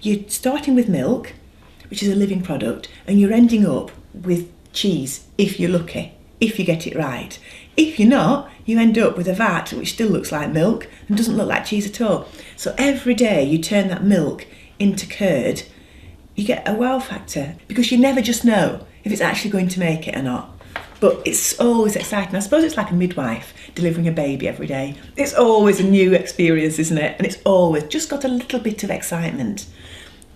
you're starting with milk, which is a living product, and you're ending up with cheese if you're lucky, if you get it right. If you're not, you end up with a vat which still looks like milk and doesn't look like cheese at all. So every day you turn that milk into curd, you get a wow factor, because you never just know if it's actually going to make it or not. But it's always exciting. I suppose it's like a midwife delivering a baby every day. It's always a new experience, isn't it? And it's always just got a little bit of excitement.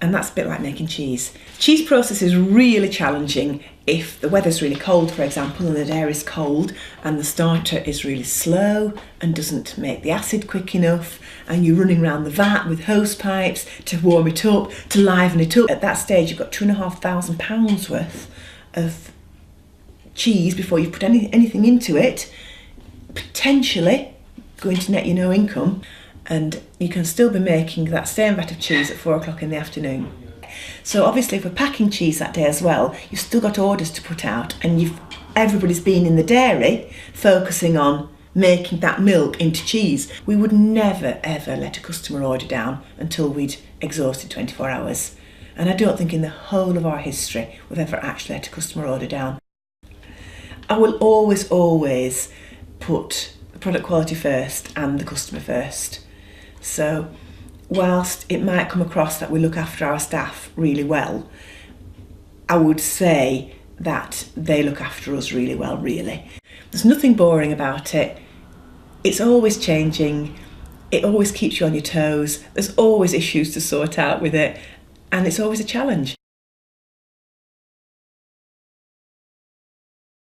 And that's a bit like making cheese. Cheese process is really challenging if the weather's really cold, for example, and the dairy's cold, and the starter is really slow and doesn't make the acid quick enough, and you're running around the vat with hose pipes to warm it up, to liven it up. At that stage, you've got £2,500 worth of cheese before you put anything into it, potentially going to net you no income, and you can still be making that same vat of cheese at 4 o'clock in the afternoon. So obviously if we're packing cheese that day as well, you've still got orders to put out, and everybody's been in the dairy focusing on making that milk into cheese. We would never ever let a customer order down until we'd exhausted 24 hours. And I don't think in the whole of our history we've ever actually let a customer order down. I will always put the product quality first and the customer first. So whilst it might come across that we look after our staff really well, I would say that they look after us really well, really. There's nothing boring about it. It's always changing. It always keeps you on your toes. There's always issues to sort out with it, and it's always a challenge.